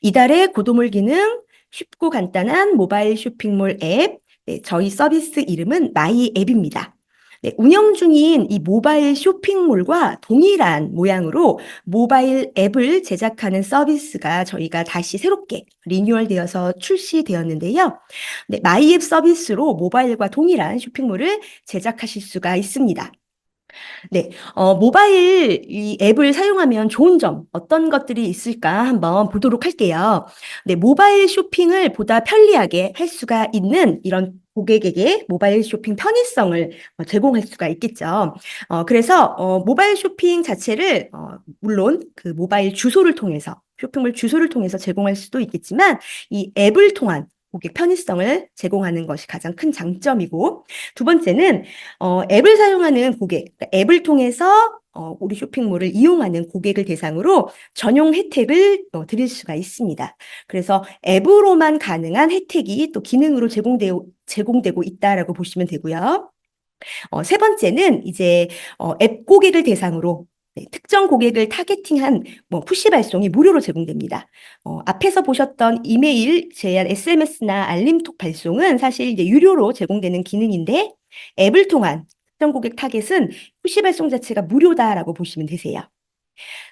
이달의 고도몰 기능, 쉽고 간단한 모바일 쇼핑몰 앱. 네, 저희 서비스 이름은 마이 앱입니다. 네, 운영 중인 이 모바일 쇼핑몰과 동일한 모양으로 모바일 앱을 제작하는 서비스가 저희가 다시 새롭게 리뉴얼되어서 출시되었는데요. 네, 마이 앱 서비스로 모바일과 동일한 쇼핑몰을 제작하실 수가 있습니다. 네, 모바일 이 앱을 사용하면 좋은 점 어떤 것들이 있을까 한번 보도록 할게요. 네, 모바일 쇼핑을 보다 편리하게 할 수가 있는 이런 고객에게 모바일 쇼핑 편의성을 제공할 수가 있겠죠. 그래서 모바일 쇼핑 자체를 물론 그 모바일 주소를 통해서 쇼핑몰 주소를 통해서 제공할 수도 있겠지만 이 앱을 통한 고객 편의성을 제공하는 것이 가장 큰 장점이고 두 번째는 앱을 사용하는 고객, 그러니까 앱을 통해서 우리 쇼핑몰을 이용하는 고객을 대상으로 전용 혜택을 드릴 수가 있습니다. 그래서 앱으로만 가능한 혜택이 또 기능으로 제공되고 있다라고 보시면 되고요. 세 번째는 이제 앱 고객을 대상으로 네, 특정 고객을 타겟팅한 뭐 푸시 발송이 무료로 제공됩니다. 앞에서 보셨던 이메일, 제한 SMS나 알림톡 발송은 사실 이제 유료로 제공되는 기능인데 앱을 통한 특정 고객 타겟은 푸시 발송 자체가 무료다라고 보시면 되세요.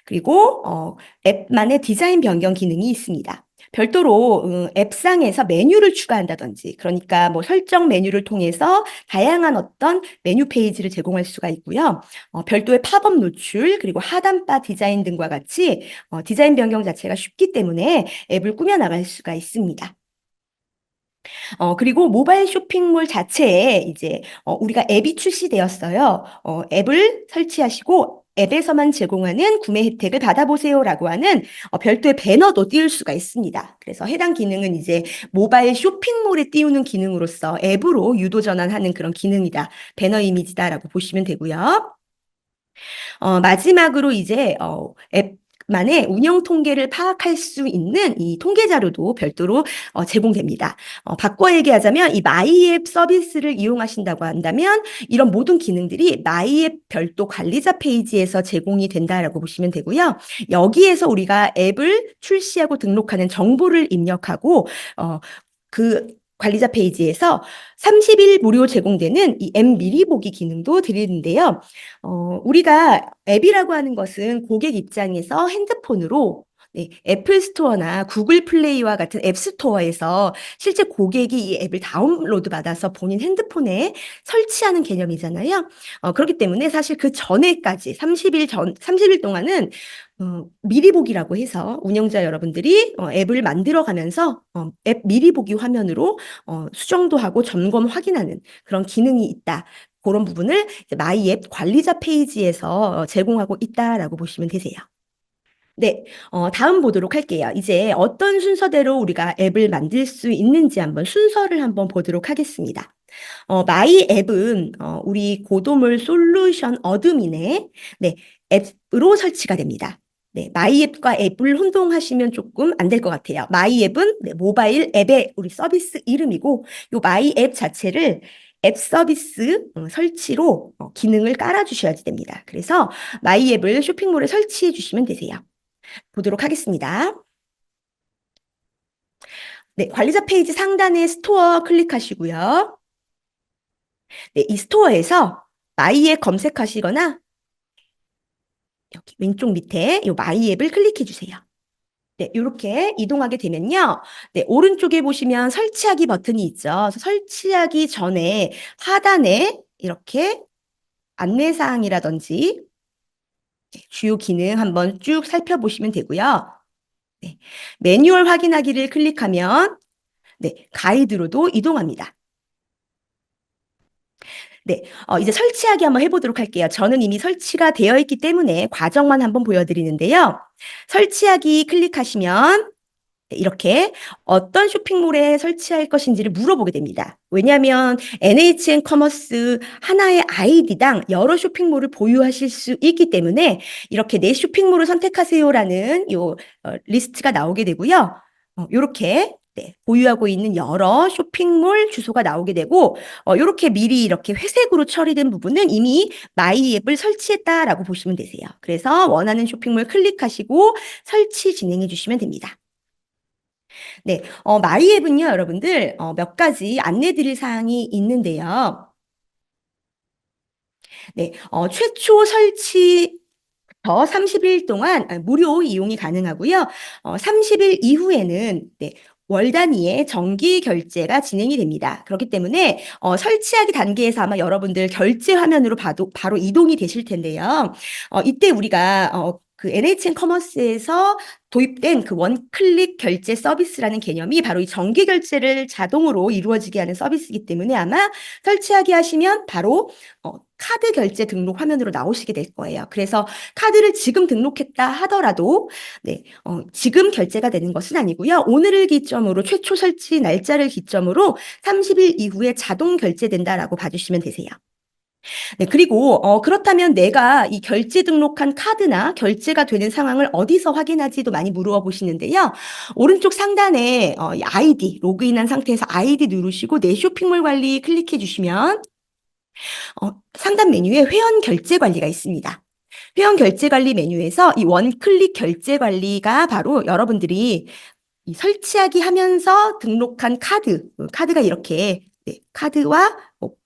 그리고 앱만의 디자인 변경 기능이 있습니다. 별도로 앱상에서 메뉴를 추가한다든지 그러니까 뭐 설정 메뉴를 통해서 다양한 어떤 메뉴 페이지를 제공할 수가 있고요. 별도의 팝업 노출 그리고 하단바 디자인 등과 같이 디자인 변경 자체가 쉽기 때문에 앱을 꾸며 나갈 수가 있습니다. 그리고 모바일 쇼핑몰 자체에 이제 우리가 앱이 출시되었어요. 앱을 설치하시고 앱에서만 제공하는 구매 혜택을 받아보세요라고 하는 별도의 배너도 띄울 수가 있습니다. 그래서 해당 기능은 이제 모바일 쇼핑몰에 띄우는 기능으로서 앱으로 유도 전환하는 그런 기능이다. 배너 이미지다라고 보시면 되고요. 마지막으로 이제 앱만의 운영 통계를 파악할 수 있는 이 통계 자료도 별도로 제공됩니다. 바꿔 얘기하자면 이 마이앱 서비스를 이용하신다고 한다면 이런 모든 기능들이 마이앱 별도 관리자 페이지에서 제공이 된다라고 보시면 되고요. 여기에서 우리가 앱을 출시하고 등록하는 정보를 입력하고 그 관리자 페이지에서 30일 무료 제공되는 이 앱 미리 보기 기능도 드리는데요. 우리가 앱이라고 하는 것은 고객 입장에서 핸드폰으로 네, 애플 스토어나 구글 플레이와 같은 앱 스토어에서 실제 고객이 이 앱을 다운로드 받아서 본인 핸드폰에 설치하는 개념이잖아요. 그렇기 때문에 사실 그 전에까지 30일 동안은 미리 보기라고 해서 운영자 여러분들이 앱을 만들어 가면서 앱 미리 보기 화면으로 수정도 하고 점검 확인하는 그런 기능이 있다. 그런 부분을 마이 앱 관리자 페이지에서 제공하고 있다라고 보시면 되세요. 네, 다음 보도록 할게요. 이제 어떤 순서대로 우리가 앱을 만들 수 있는지 한번 순서를 한번 보도록 하겠습니다. 마이 앱은 우리 고도물 솔루션 어드민의 네, 앱으로 설치가 됩니다. 네, 마이 앱과 앱을 혼동하시면 조금 안 될 것 같아요. 마이 앱은 네, 모바일 앱의 우리 서비스 이름이고 요 마이 앱 자체를 앱 서비스 설치로 기능을 깔아주셔야 됩니다. 그래서 마이 앱을 쇼핑몰에 설치해 주시면 되세요. 보도록 하겠습니다. 네, 관리자 페이지 상단에 스토어 클릭하시고요. 네, 이 스토어에서 마이앱 검색하시거나 여기 왼쪽 밑에 이 마이앱을 클릭해 주세요. 네, 이렇게 이동하게 되면요. 네, 오른쪽에 보시면 설치하기 버튼이 있죠. 그래서 설치하기 전에 하단에 이렇게 안내사항이라든지 주요 기능 한번 쭉 살펴보시면 되고요. 네, 매뉴얼 확인하기를 클릭하면 네, 가이드로도 이동합니다. 네, 이제 설치하기 한번 해보도록 할게요. 저는 이미 설치가 되어 있기 때문에 과정만 한번 보여드리는데요. 설치하기 클릭하시면 이렇게 어떤 쇼핑몰에 설치할 것인지를 물어보게 됩니다. 왜냐하면 NHN 커머스 하나의 아이디당 여러 쇼핑몰을 보유하실 수 있기 때문에 이렇게 내 쇼핑몰을 선택하세요라는 요 리스트가 나오게 되고요. 이렇게 네, 보유하고 있는 여러 쇼핑몰 주소가 나오게 되고 이렇게 미리 이렇게 회색으로 처리된 부분은 이미 마이 앱을 설치했다라고 보시면 되세요. 그래서 원하는 쇼핑몰 클릭하시고 설치 진행해 주시면 됩니다. 네, 마이앱은요, 여러분들, 몇 가지 안내 드릴 사항이 있는데요. 네, 최초 설치 더 30일 동안 무료 이용이 가능하고요. 30일 이후에는 네, 월 단위의 정기 결제가 진행이 됩니다. 그렇기 때문에 설치하기 단계에서 아마 여러분들 결제 화면으로 봐도 바로 이동이 되실 텐데요. 이때 우리가 그 NHN 커머스에서 도입된 그 원클릭 결제 서비스라는 개념이 바로 이 정기 결제를 자동으로 이루어지게 하는 서비스이기 때문에 아마 설치하기 하시면 바로 카드 결제 등록 화면으로 나오시게 될 거예요. 그래서 카드를 지금 등록했다 하더라도 네, 지금 결제가 되는 것은 아니고요. 오늘을 기점으로 최초 설치 날짜를 기점으로 30일 이후에 자동 결제된다라고 봐주시면 되세요. 네, 그리고 그렇다면 내가 이 결제 등록한 카드나 결제가 되는 상황을 어디서 확인하지도 많이 물어보시는데요. 오른쪽 상단에 이 아이디, 로그인한 상태에서 아이디 누르시고 내 쇼핑몰 관리 클릭해 주시면 상단 메뉴에 회원 결제 관리가 있습니다. 회원 결제 관리 메뉴에서 이 원클릭 결제 관리가 바로 여러분들이 이 설치하기 하면서 등록한 카드가 이렇게 네, 카드와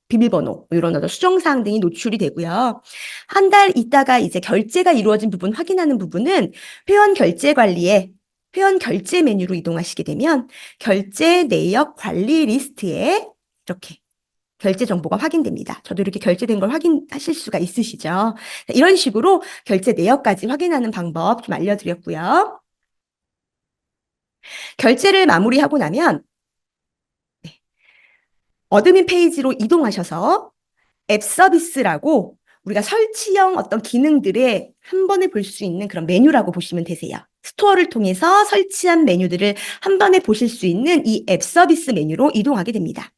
비밀번호 이런 어떤 수정사항 등이 노출이 되고요. 한 달 있다가 이제 결제가 이루어진 부분 확인하는 부분은 회원 결제 관리에 회원 결제 메뉴로 이동하시게 되면 결제 내역 관리 리스트에 이렇게 결제 정보가 확인됩니다. 저도 이렇게 결제된 걸 확인하실 수가 있으시죠? 이런 식으로 결제 내역까지 확인하는 방법 좀 알려드렸고요. 결제를 마무리하고 나면 어드민 페이지로 이동하셔서 앱 서비스라고 우리가 설치형 어떤 기능들에 한 번에 볼 수 있는 그런 메뉴라고 보시면 되세요. 스토어를 통해서 설치한 메뉴들을 한 번에 보실 수 있는 이 앱 서비스 메뉴로 이동하게 됩니다.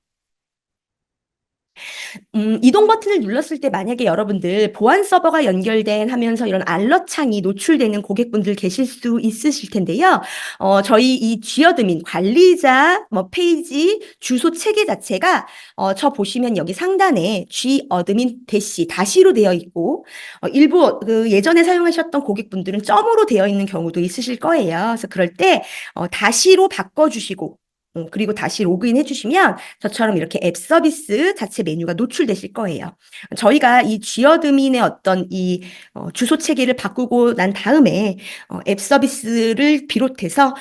이동 버튼을 눌렀을 때 만약에 여러분들 보안 서버가 연결된 하면서 이런 알럿 창이 노출되는 고객분들 계실 수 있으실 텐데요. 저희 이 쥐어드민 관리자 페이지 주소 체계 자체가 저 보시면 여기 상단에 쥐어드민 다시로 되어 있고 일부 그 예전에 사용하셨던 고객분들은 점으로 되어 있는 경우도 있으실 거예요. 그래서 그럴 때 다시로 바꿔주시고 그리고 다시 로그인 해주시면 저처럼 이렇게 앱 서비스 자체 메뉴가 노출되실 거예요. 저희가 이 쥐어드민의 어떤 이 주소 체계를 바꾸고 난 다음에 앱 서비스를 비롯해서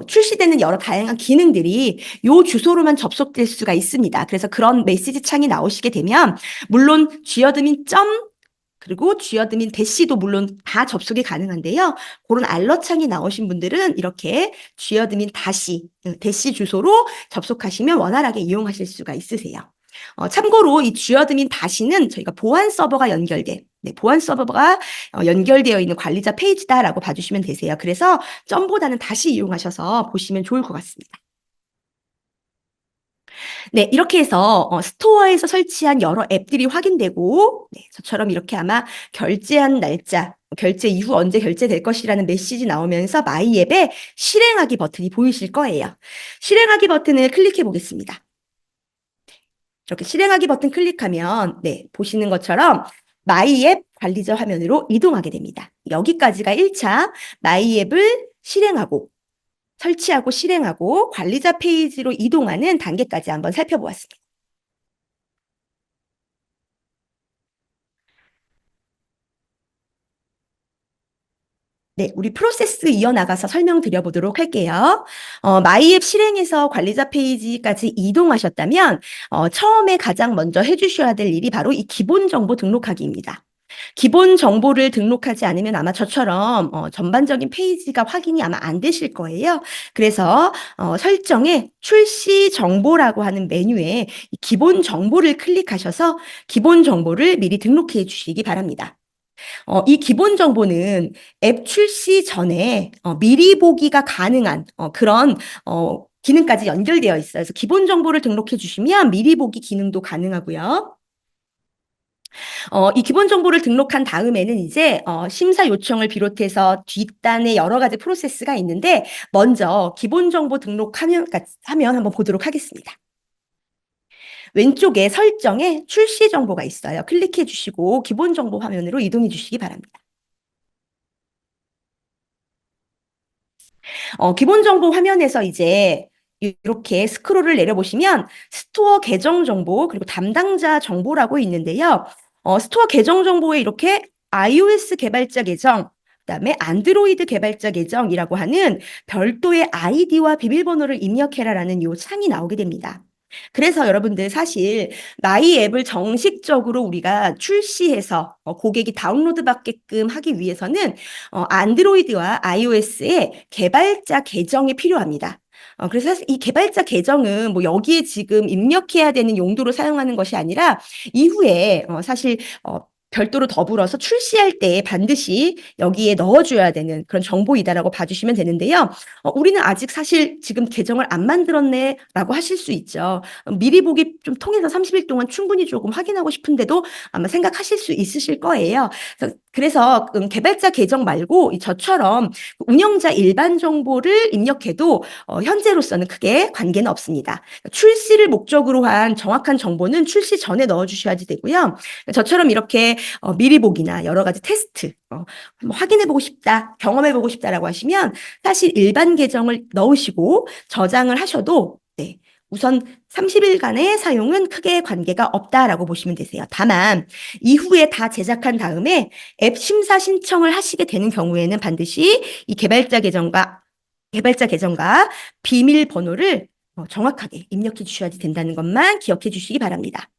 출시되는 여러 다양한 기능들이 요 주소로만 접속될 수가 있습니다. 그래서 그런 메시지 창이 나오시게 되면 물론 쥐어드민 점 그리고 쥐어드민 대시도 물론 다 접속이 가능한데요. 그런 알럿 창이 나오신 분들은 이렇게 쥐어드민 대시 주소로 접속하시면 원활하게 이용하실 수가 있으세요. 참고로 이 쥐어드민 다시는 저희가 보안 서버가 보안 서버가 연결되어 있는 관리자 페이지다라고 봐주시면 되세요. 그래서 점보다는 다시 이용하셔서 보시면 좋을 것 같습니다. 네, 이렇게 해서 스토어에서 설치한 여러 앱들이 확인되고 네, 저처럼 이렇게 아마 결제한 날짜, 결제 이후 언제 결제될 것이라는 메시지 나오면서 마이 앱에 실행하기 버튼이 보이실 거예요. 실행하기 버튼을 클릭해 보겠습니다. 이렇게 실행하기 버튼 클릭하면 네, 보시는 것처럼 마이 앱 관리자 화면으로 이동하게 됩니다. 여기까지가 1차 마이 앱을 설치하고 실행하고 관리자 페이지로 이동하는 단계까지 한번 살펴보았습니다. 네, 우리 프로세스 이어나가서 설명드려 보도록 할게요. 마이앱 실행해서 관리자 페이지까지 이동하셨다면 처음에 가장 먼저 해주셔야 될 일이 바로 이 기본 정보 등록하기입니다. 기본 정보를 등록하지 않으면 아마 저처럼 전반적인 페이지가 확인이 아마 안 되실 거예요. 그래서 설정에 출시 정보라고 하는 메뉴에 이 기본 정보를 클릭하셔서 기본 정보를 미리 등록해 주시기 바랍니다. 이 기본 정보는 앱 출시 전에 미리 보기가 가능한 그런 기능까지 연결되어 있어요. 그래서 기본 정보를 등록해 주시면 미리 보기 기능도 가능하고요. 이 기본 정보를 등록한 다음에는 이제 심사 요청을 비롯해서 뒷단에 여러 가지 프로세스가 있는데 먼저 기본 정보 등록하면 한번 보도록 하겠습니다. 왼쪽에 설정에 출시 정보가 있어요. 클릭해 주시고 기본 정보 화면으로 이동해 주시기 바랍니다. 기본 정보 화면에서 이제 이렇게 스크롤을 내려보시면 스토어 계정 정보 그리고 담당자 정보라고 있는데요. 스토어 계정 정보에 이렇게 iOS 개발자 계정, 그다음에 안드로이드 개발자 계정이라고 하는 별도의 아이디와 비밀번호를 입력해라라는 요 창이 나오게 됩니다. 그래서 여러분들 사실 마이 앱을 정식적으로 우리가 출시해서 고객이 다운로드 받게끔 하기 위해서는 안드로이드와 iOS의 개발자 계정이 필요합니다. 그래서 사실 이 개발자 계정은 뭐 여기에 지금 입력해야 되는 용도로 사용하는 것이 아니라 이후에 사실 별도로 더불어서 출시할 때 반드시 여기에 넣어줘야 되는 그런 정보이다라고 봐주시면 되는데요. 우리는 아직 사실 지금 계정을 안 만들었네라고 하실 수 있죠. 미리 보기 좀 통해서 30일 동안 충분히 조금 확인하고 싶은데도 아마 생각하실 수 있으실 거예요. 그래서 개발자 계정 말고 저처럼 운영자 일반 정보를 입력해도 현재로서는 크게 관계는 없습니다. 출시를 목적으로 한 정확한 정보는 출시 전에 넣어주셔야지 되고요. 저처럼 이렇게 미리 보기나 여러 가지 테스트 한번 확인해보고 싶다, 경험해보고 싶다라고 하시면 사실 일반 계정을 넣으시고 저장을 하셔도 네, 우선 30일간의 사용은 크게 관계가 없다라고 보시면 되세요. 다만 이후에 다 제작한 다음에 앱 심사 신청을 하시게 되는 경우에는 반드시 이 개발자 계정과 비밀번호를 정확하게 입력해 주셔야 된다는 것만 기억해 주시기 바랍니다.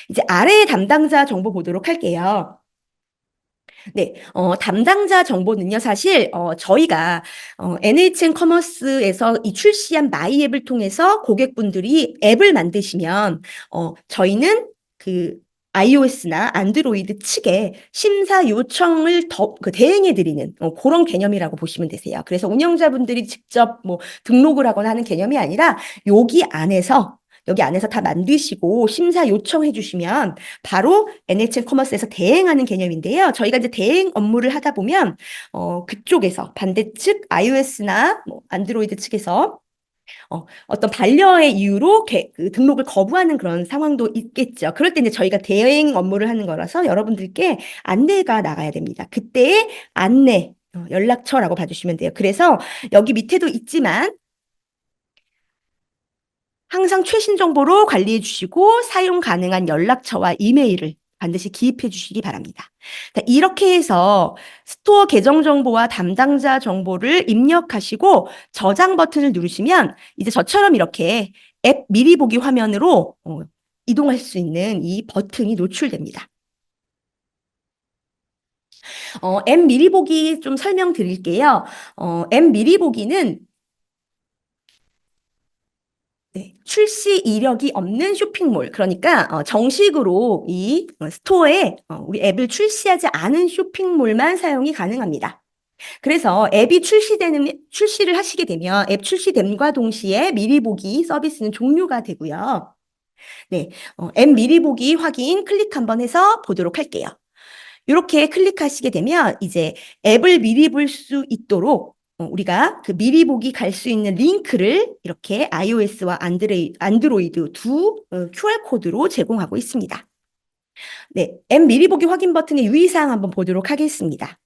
이제 아래의 담당자 정보 보도록 할게요. 네, 담당자 정보는요, 사실, 저희가, NHN 커머스에서 이 출시한 마이 앱을 통해서 고객분들이 앱을 만드시면, 저희는 그 iOS나 안드로이드 측에 심사 요청을 대행해드리는 그런 개념이라고 보시면 되세요. 그래서 운영자분들이 직접 뭐 등록을 하거나 하는 개념이 아니라 여기 안에서 다 만드시고 심사 요청해 주시면 바로 NHN 커머스에서 대행하는 개념인데요. 저희가 이제 대행 업무를 하다 보면 그쪽에서 반대측 iOS나 뭐 안드로이드 측에서 어떤 반려의 이유로 그 등록을 거부하는 그런 상황도 있겠죠. 그럴 때 이제 저희가 대행 업무를 하는 거라서 여러분들께 안내가 나가야 됩니다. 그때의 안내 연락처라고 봐주시면 돼요. 그래서 여기 밑에도 있지만 항상 최신 정보로 관리해 주시고 사용 가능한 연락처와 이메일을 반드시 기입해 주시기 바랍니다. 이렇게 해서 스토어 계정 정보와 담당자 정보를 입력하시고 저장 버튼을 누르시면 이제 저처럼 이렇게 앱 미리 보기 화면으로 이동할 수 있는 이 버튼이 노출됩니다. 앱 미리 보기 좀 설명드릴게요. 앱 미리 보기는 네, 출시 이력이 없는 쇼핑몰, 그러니까 정식으로 이 스토어에 우리 앱을 출시하지 않은 쇼핑몰만 사용이 가능합니다. 그래서 앱이 출시를 하시게 되면 앱 출시됨과 동시에 미리 보기 서비스는 종료가 되고요. 네, 앱 미리 보기 확인 클릭 한번 해서 보도록 할게요. 이렇게 클릭하시게 되면 이제 앱을 미리 볼 수 있도록 우리가 그 미리 보기 갈 수 있는 링크를 이렇게 iOS와 안드로이드 두 QR코드로 제공하고 있습니다. 네, 앱 미리 보기 확인 버튼의 유의사항 한번 보도록 하겠습니다.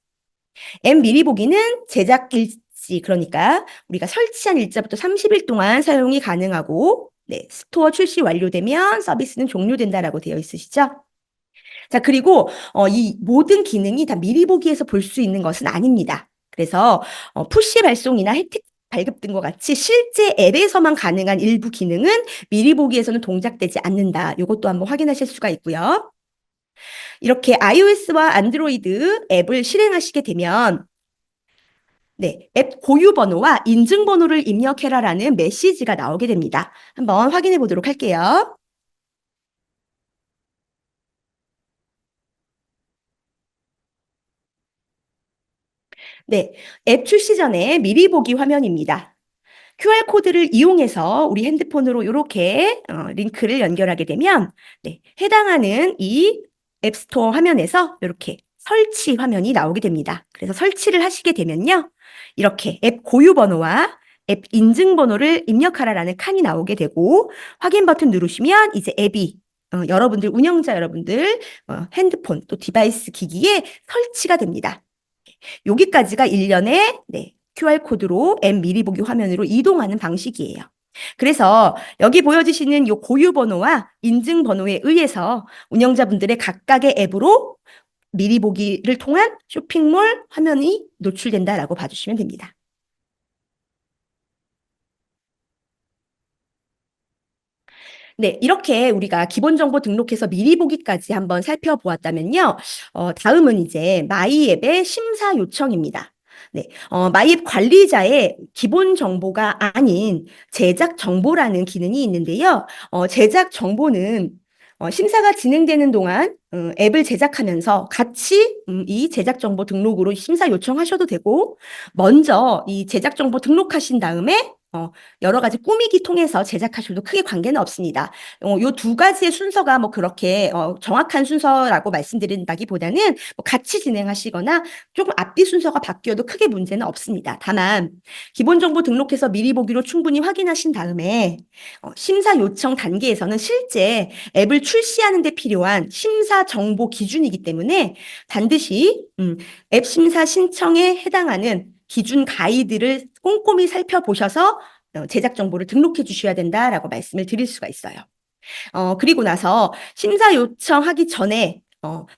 앱 미리 보기는 제작 일지, 그러니까 우리가 설치한 일자부터 30일 동안 사용이 가능하고 네, 스토어 출시 완료되면 서비스는 종료된다라고 되어 있으시죠? 자, 그리고 이 모든 기능이 다 미리 보기에서 볼 수 있는 것은 아닙니다. 그래서 푸시 발송이나 혜택 발급 등과 같이 실제 앱에서만 가능한 일부 기능은 미리 보기에서는 동작되지 않는다. 이것도 한번 확인하실 수가 있고요. 이렇게 iOS와 안드로이드 앱을 실행하시게 되면 네, 앱 고유 번호와 인증 번호를 입력해라라는 메시지가 나오게 됩니다. 한번 확인해 보도록 할게요. 네, 앱 출시 전에 미리 보기 화면입니다. QR코드를 이용해서 우리 핸드폰으로 이렇게 링크를 연결하게 되면 네, 해당하는 이 앱스토어 화면에서 이렇게 설치 화면이 나오게 됩니다. 그래서 설치를 하시게 되면요. 이렇게 앱 고유 번호와 앱 인증 번호를 입력하라라는 칸이 나오게 되고 확인 버튼 누르시면 이제 앱이 여러분들 운영자 여러분들 핸드폰 또 디바이스 기기에 설치가 됩니다. 여기까지가 일련의 네, QR코드로 앱 미리 보기 화면으로 이동하는 방식이에요. 그래서 여기 보여지시는 이 고유 번호와 인증 번호에 의해서 운영자분들의 각각의 앱으로 미리 보기를 통한 쇼핑몰 화면이 노출된다라고 봐주시면 됩니다. 네, 이렇게 우리가 기본 정보 등록해서 미리 보기까지 한번 살펴보았다면요. 다음은 이제 마이앱의 심사 요청입니다. 네, 마이앱 관리자의 기본 정보가 아닌 제작 정보라는 기능이 있는데요. 제작 정보는 심사가 진행되는 동안 앱을 제작하면서 같이 이 제작 정보 등록으로 심사 요청하셔도 되고, 먼저 이 제작 정보 등록하신 다음에 여러 가지 꾸미기 통해서 제작하셔도 크게 관계는 없습니다. 요 두 가지의 순서가 뭐 그렇게 정확한 순서라고 말씀드린다기보다는 뭐 같이 진행하시거나 조금 앞뒤 순서가 바뀌어도 크게 문제는 없습니다. 다만 기본 정보 등록해서 미리 보기로 충분히 확인하신 다음에 심사 요청 단계에서는 실제 앱을 출시하는 데 필요한 심사 정보 기준이기 때문에 반드시 앱 심사 신청에 해당하는 기준 가이드를 꼼꼼히 살펴보셔서 제작 정보를 등록해 주셔야 된다라고 말씀을 드릴 수가 있어요. 그리고 나서 심사 요청하기 전에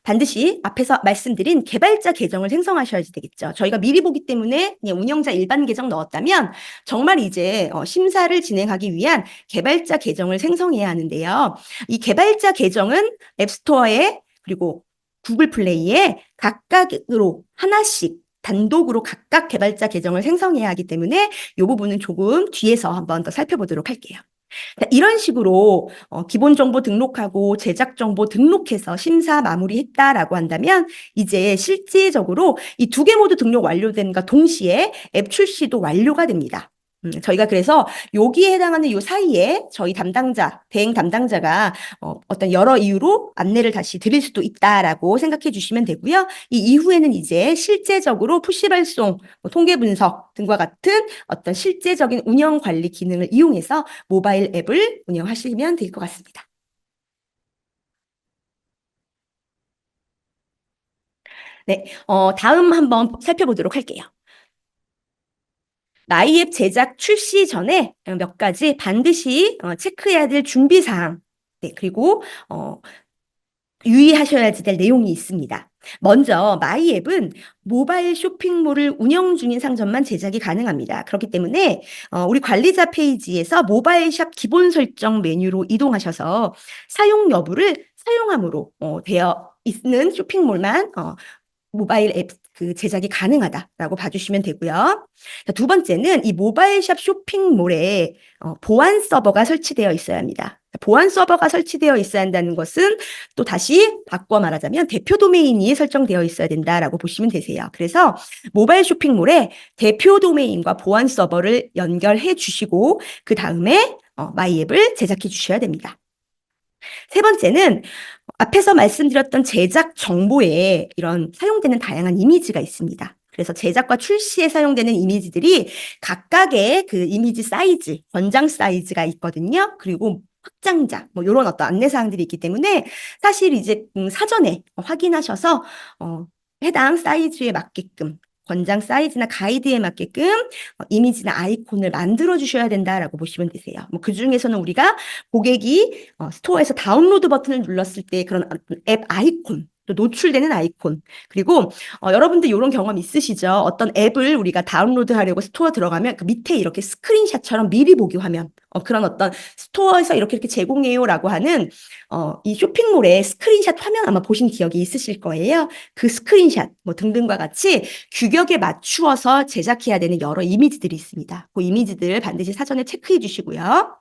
반드시 앞에서 말씀드린 개발자 계정을 생성하셔야지 되겠죠. 저희가 미리 보기 때문에 그냥 운영자 일반 계정 넣었다면 정말 이제 심사를 진행하기 위한 개발자 계정을 생성해야 하는데요. 이 개발자 계정은 앱스토어에 그리고 구글 플레이에 각각으로 하나씩 단독으로 각각 개발자 계정을 생성해야 하기 때문에 이 부분은 조금 뒤에서 한번 더 살펴보도록 할게요. 이런 식으로 기본 정보 등록하고 제작 정보 등록해서 심사 마무리했다라고 한다면 이제 실질적으로 이 두 개 모두 등록 완료된과 동시에 앱 출시도 완료가 됩니다. 저희가 그래서 여기에 해당하는 요 사이에 저희 담당자, 대행 담당자가 어떤 여러 이유로 안내를 다시 드릴 수도 있다라고 생각해 주시면 되고요. 이 이후에는 이제 실제적으로 푸시 발송, 통계 분석 등과 같은 어떤 실제적인 운영 관리 기능을 이용해서 모바일 앱을 운영하시면 될 것 같습니다. 네, 다음 한번 살펴보도록 할게요. 마이앱 제작 출시 전에 몇 가지 반드시 체크해야 될 준비사항, 네, 그리고 유의하셔야 될 내용이 있습니다. 먼저 마이앱은 모바일 쇼핑몰을 운영 중인 상점만 제작이 가능합니다. 그렇기 때문에 우리 관리자 페이지에서 모바일 샵 기본 설정 메뉴로 이동하셔서 사용 여부를 사용함으로 되어 있는 쇼핑몰만 모바일 앱 그 제작이 가능하다라고 봐주시면 되고요. 자, 두 번째는 이 모바일 샵 쇼핑몰에 보안 서버가 설치되어 있어야 합니다. 보안 서버가 설치되어 있어야 한다는 것은 또 다시 바꿔 말하자면 대표 도메인이 설정되어 있어야 된다라고 보시면 되세요. 그래서 모바일 쇼핑몰에 대표 도메인과 보안 서버를 연결해 주시고 그 다음에 마이앱을 제작해 주셔야 됩니다. 세 번째는 앞에서 말씀드렸던 제작 정보에 이런 사용되는 다양한 이미지가 있습니다. 그래서 제작과 출시에 사용되는 이미지들이 각각의 그 이미지 사이즈, 권장 사이즈가 있거든요. 그리고 확장자, 뭐 이런 어떤 안내사항들이 있기 때문에 사실 이제 사전에 확인하셔서 해당 사이즈에 맞게끔 권장 사이즈나 가이드에 맞게끔 이미지나 아이콘을 만들어 주셔야 된다라고 보시면 되세요. 뭐 그중에서는 우리가 고객이 스토어에서 다운로드 버튼을 눌렀을 때 그런 앱 아이콘, 또 노출되는 아이콘, 그리고 여러분들 이런 경험 있으시죠? 어떤 앱을 우리가 다운로드하려고 스토어 들어가면 그 밑에 이렇게 스크린샷처럼 미리 보기 화면, 그런 어떤 스토어에서 이렇게 제공해요라고 하는 이 쇼핑몰의 스크린샷 화면 아마 보신 기억이 있으실 거예요. 그 스크린샷 뭐 등등과 같이 규격에 맞추어서 제작해야 되는 여러 이미지들이 있습니다. 그 이미지들 반드시 사전에 체크해 주시고요.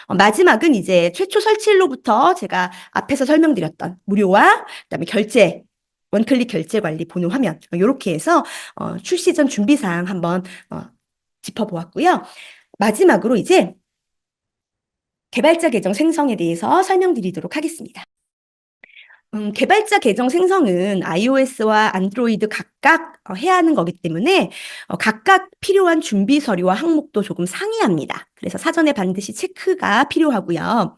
마지막은 이제 최초 설치일로부터 제가 앞에서 설명드렸던 무료와 그다음에 결제, 원클릭 결제 관리 보는 화면 이렇게 해서 출시 전 준비사항 한번 짚어보았고요. 마지막으로 이제 개발자 계정 생성에 대해서 설명드리도록 하겠습니다. 개발자 계정 생성은 iOS와 안드로이드 각각 해야 하는 거기 때문에 각각 필요한 준비 서류와 항목도 조금 상이합니다. 그래서 사전에 반드시 체크가 필요하고요.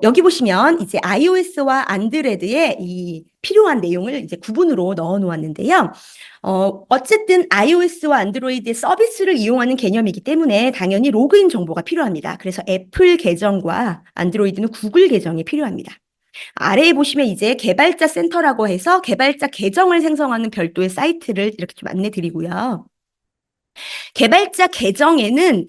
여기 보시면 이제 iOS와 안드로이드에 이 필요한 내용을 이제 구분으로 넣어 놓았는데요. 어쨌든 iOS와 안드로이드의 서비스를 이용하는 개념이기 때문에 당연히 로그인 정보가 필요합니다. 그래서 애플 계정과 안드로이드는 구글 계정이 필요합니다. 아래에 보시면 이제 개발자 센터라고 해서 개발자 계정을 생성하는 별도의 사이트를 이렇게 좀 안내 드리고요. 개발자 계정에는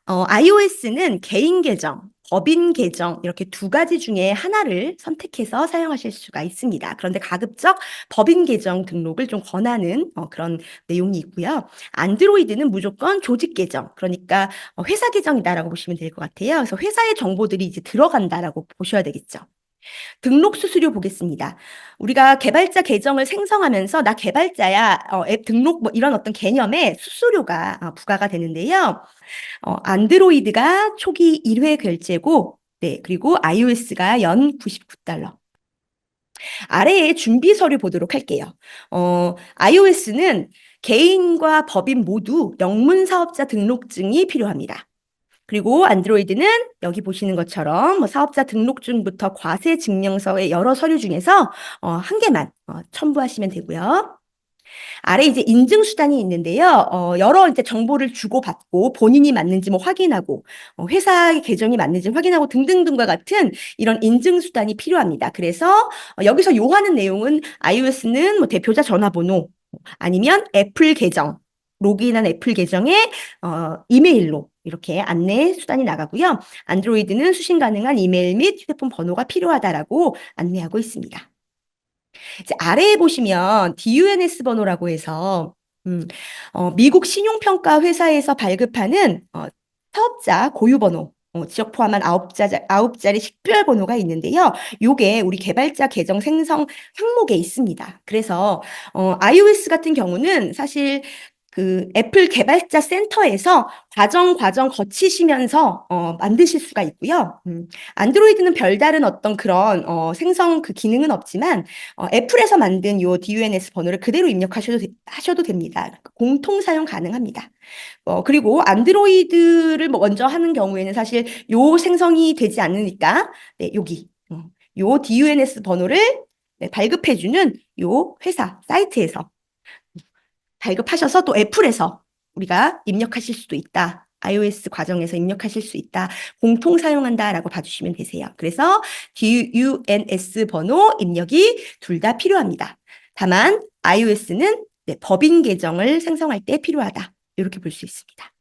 iOS는 개인 계정, 법인 계정 이렇게 두 가지 중에 하나를 선택해서 사용하실 수가 있습니다. 그런데 가급적 법인 계정 등록을 좀 권하는 그런 내용이 있고요. 안드로이드는 무조건 조직 계정, 그러니까 회사 계정이다라고 보시면 될 것 같아요. 그래서 회사의 정보들이 이제 들어간다라고 보셔야 되겠죠. 등록 수수료 보겠습니다. 우리가 개발자 계정을 생성하면서 나 개발자야, 앱 등록 뭐 이런 어떤 개념의 수수료가 부과가 되는데요. 안드로이드가 초기 1회 결제고, 네, 그리고 iOS가 연 $99. 아래에 준비 서류 보도록 할게요. iOS는 개인과 법인 모두 영문 사업자 등록증이 필요합니다. 그리고 안드로이드는 여기 보시는 것처럼 뭐 사업자 등록증부터 과세 증명서의 여러 서류 중에서 한 개만 첨부하시면 되고요. 아래 이제 인증 수단이 있는데요. 여러 이제 정보를 주고받고 본인이 맞는지 뭐 확인하고 회사의 계정이 맞는지 확인하고 등등등과 같은 이런 인증 수단이 필요합니다. 그래서 여기서 요하는 내용은 iOS는 뭐 대표자 전화번호 아니면 애플 계정 로그인한 애플 계정에 이메일로 이렇게 안내 수단이 나가고요. 안드로이드는 수신 가능한 이메일 및 휴대폰 번호가 필요하다라고 안내하고 있습니다. 이제 아래에 보시면 DUNS 번호라고 해서 미국 신용평가 회사에서 발급하는 사업자 고유 번호, 지역 포함한 아홉 자리 식별 번호가 있는데요. 요게 우리 개발자 계정 생성 항목에 있습니다. 그래서 iOS 같은 경우는 사실 그 애플 개발자 센터에서 과정 거치시면서 만드실 수가 있고요. 안드로이드는 별다른 어떤 그런 생성 그 기능은 없지만 애플에서 만든 요 DUNS 번호를 그대로 입력하셔도 됩니다. 공통 사용 가능합니다. 그리고 안드로이드를 뭐 먼저 하는 경우에는 사실 요 생성이 되지 않으니까 네, 여기 요 DUNS 번호를 네, 발급해주는 요 회사 사이트에서 발급하셔서 또 애플에서 우리가 입력하실 수도 있다. iOS 과정에서 입력하실 수 있다. 공통 사용한다라고 봐주시면 되세요. 그래서 DUNS 번호 입력이 둘 다 필요합니다. 다만 iOS는 네, 법인 계정을 생성할 때 필요하다. 이렇게 볼 수 있습니다.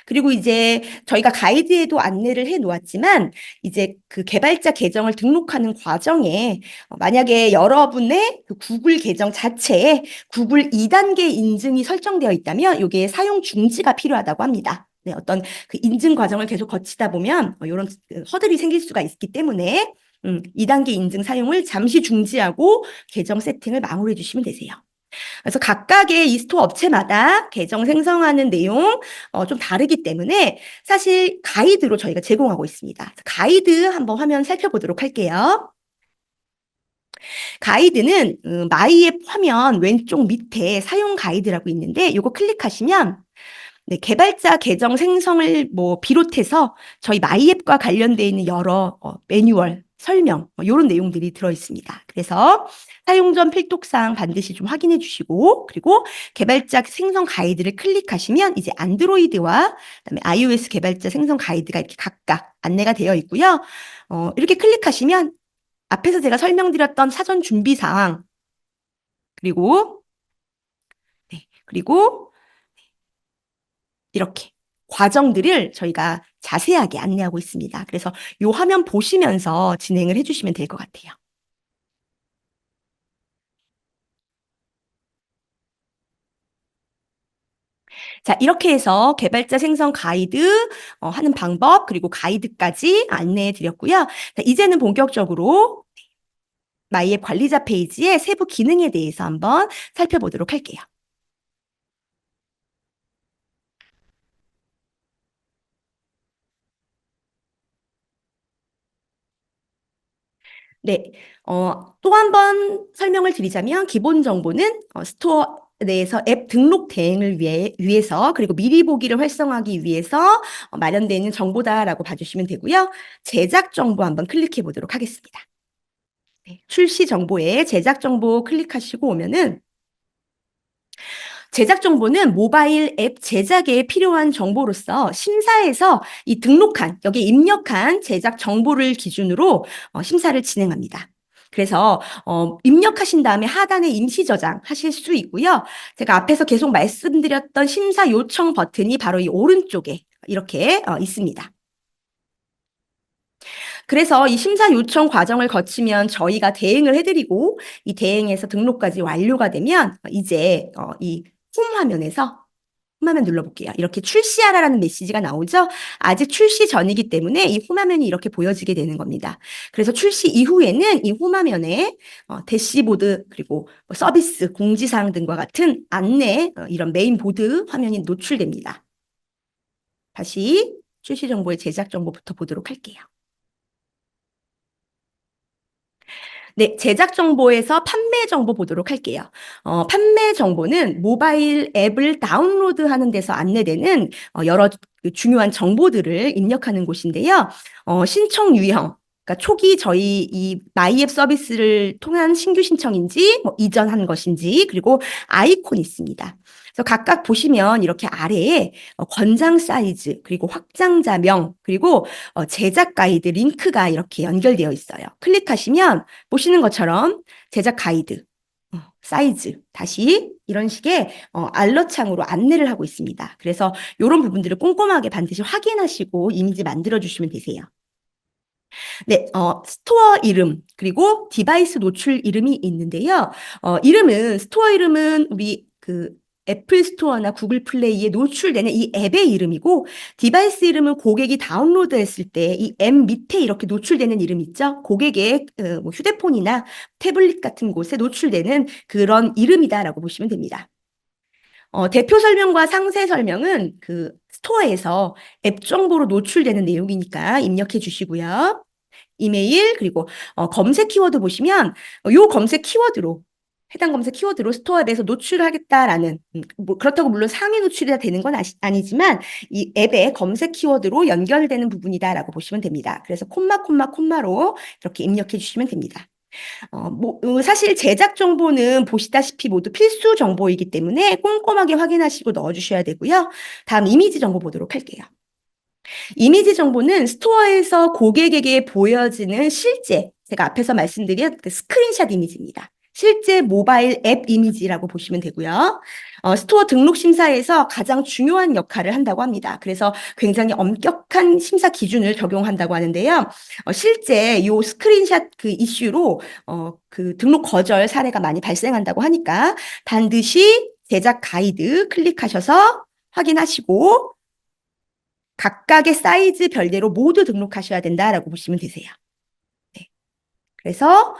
그리고 이제 저희가 가이드에도 안내를 해 놓았지만 이제 그 개발자 계정을 등록하는 과정에 만약에 여러분의 그 구글 계정 자체에 구글 2단계 인증이 설정되어 있다면 이게 사용 중지가 필요하다고 합니다. 네, 어떤 그 인증 과정을 계속 거치다 보면 이런 허들이 생길 수가 있기 때문에 2단계 인증 사용을 잠시 중지하고 계정 세팅을 마무리해 주시면 되세요. 그래서 각각의 이 스토어 업체마다 계정 생성하는 내용 좀 다르기 때문에 사실 가이드로 저희가 제공하고 있습니다. 가이드 한번 화면 살펴보도록 할게요. 가이드는 마이앱 화면 왼쪽 밑에 사용 가이드라고 있는데 이거 클릭하시면 네, 개발자 계정 생성을 뭐 비롯해서 저희 마이앱과 관련되어 있는 여러 매뉴얼, 설명 이런 내용들이 들어 있습니다. 그래서 사용 전 필독사항 반드시 좀 확인해 주시고 그리고 개발자 생성 가이드를 클릭하시면 이제 안드로이드와 그다음에 iOS 개발자 생성 가이드가 이렇게 각각 안내가 되어 있고요. 이렇게 클릭하시면 앞에서 제가 설명드렸던 사전 준비 사항 그리고 그리고 이렇게 과정들을 저희가 자세하게 안내하고 있습니다. 그래서 이 화면 보시면서 진행을 해주시면 될 것 같아요. 자, 이렇게 해서 개발자 생성 가이드 하는 방법 그리고 가이드까지 안내해 드렸고요. 자, 이제는 본격적으로 마이앱 관리자 페이지의 세부 기능에 대해서 한번 살펴보도록 할게요. 네, 또 한 번 설명을 드리자면 기본 정보는 스토어 내에서 앱 등록 대행을 위해서 그리고 미리 보기를 활성화하기 위해서 마련되어 있는 정보다라고 봐주시면 되고요. 제작 정보 한번 클릭해 보도록 하겠습니다. 네, 출시 정보에 제작 정보 클릭하시고 오면은 제작 정보는 모바일 앱 제작에 필요한 정보로서 심사에서 이 등록한, 여기 입력한 제작 정보를 기준으로 심사를 진행합니다. 그래서 입력하신 다음에 하단에 임시 저장하실 수 있고요. 제가 앞에서 계속 말씀드렸던 심사 요청 버튼이 바로 이 오른쪽에 이렇게 있습니다. 그래서 이 심사 요청 과정을 거치면 저희가 대행을 해드리고 이 대행에서 등록까지 완료가 되면 이제 이 홈 화면에서 홈 화면 눌러볼게요. 이렇게 출시하라라는 메시지가 나오죠. 아직 출시 전이기 때문에 이 홈 화면이 이렇게 보여지게 되는 겁니다. 그래서 출시 이후에는 이 홈 화면에 대시보드 그리고 뭐 서비스, 공지사항 등과 같은 안내 이런 메인보드 화면이 노출됩니다. 다시 출시 정보의 제작 정보부터 보도록 할게요. 네, 제작 정보에서 판매 정보 보도록 할게요. 판매 정보는 모바일 앱을 다운로드하는 데서 안내되는 여러 그 중요한 정보들을 입력하는 곳인데요. 신청 유형, 그러니까 초기 저희 이 마이앱 서비스를 통한 신규 신청인지 뭐 이전한 것인지 그리고 아이콘이 있습니다. 그래서 각각 보시면 이렇게 아래에 권장 사이즈 그리고 확장자명 그리고 제작 가이드 링크가 이렇게 연결되어 있어요. 클릭하시면 보시는 것처럼 제작 가이드, 사이즈, 다시 이런 식의 알러창으로 안내를 하고 있습니다. 그래서 이런 부분들을 꼼꼼하게 반드시 확인하시고 이미지 만들어주시면 되세요. 네, 스토어 이름, 그리고 디바이스 노출 이름이 있는데요. 스토어 이름은 우리 그 애플 스토어나 구글 플레이에 노출되는 이 앱의 이름이고, 디바이스 이름은 고객이 다운로드했을 때 이 앱 밑에 이렇게 노출되는 이름 있죠? 고객의 뭐 휴대폰이나 태블릿 같은 곳에 노출되는 그런 이름이다라고 보시면 됩니다. 대표 설명과 상세 설명은 그 스토어에서 앱 정보로 노출되는 내용이니까 입력해 주시고요. 이메일 그리고 검색 키워드 보시면 요 검색 키워드로 해당 검색 키워드로 스토어앱에서 노출하겠다라는 뭐 그렇다고 물론 상위 노출이 다 되는 건 아니지만 이 앱의 검색 키워드로 연결되는 부분이다라고 보시면 됩니다. 그래서 콤마로 이렇게 입력해 주시면 됩니다. 사실 제작 정보는 보시다시피 모두 필수 정보이기 때문에 꼼꼼하게 확인하시고 넣어주셔야 되고요. 다음 이미지 정보 보도록 할게요. 이미지 정보는 스토어에서 고객에게 보여지는 실제, 제가 앞에서 말씀드린 그 스크린샷 이미지입니다. 실제 모바일 앱 이미지라고 보시면 되고요. 스토어 등록 심사에서 가장 중요한 역할을 한다고 합니다. 그래서 굉장히 엄격한 심사 기준을 적용한다고 하는데요. 실제 이 스크린샷 그 이슈로 그 등록 거절 사례가 많이 발생한다고 하니까 반드시 제작 가이드 클릭하셔서 확인하시고 각각의 사이즈 별대로 모두 등록하셔야 된다라고 보시면 되세요. 네. 그래서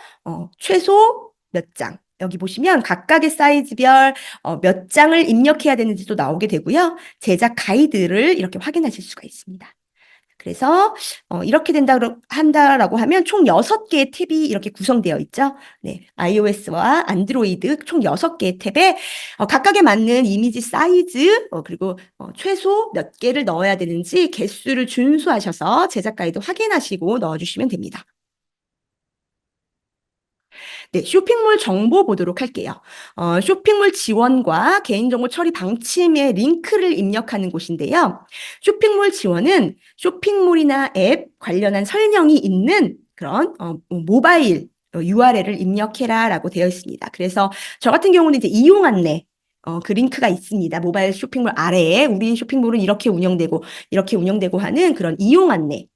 최소 몇 장, 여기 보시면 각각의 사이즈별 몇 장을 입력해야 되는지도 나오게 되고요. 제작 가이드를 이렇게 확인하실 수가 있습니다. 그래서 이렇게 한다라고 하면 총 6개의 탭이 이렇게 구성되어 있죠. 네, iOS와 안드로이드 총 6개의 탭에 각각에 맞는 이미지 사이즈 그리고 최소 몇 개를 넣어야 되는지 개수를 준수하셔서 제작 가이드 확인하시고 넣어주시면 됩니다. 네, 쇼핑몰 정보 보도록 할게요. 쇼핑몰 지원과 개인정보 처리 방침의 링크를 입력하는 곳인데요. 쇼핑몰 지원은 쇼핑몰이나 앱 관련한 설명이 있는 그런 모바일 URL을 입력해라라고 되어 있습니다. 그래서 저 같은 경우는 이제 이용 안내 그 링크가 있습니다. 모바일 쇼핑몰 아래에 우리 쇼핑몰은 이렇게 운영되고 하는 그런 이용 안내.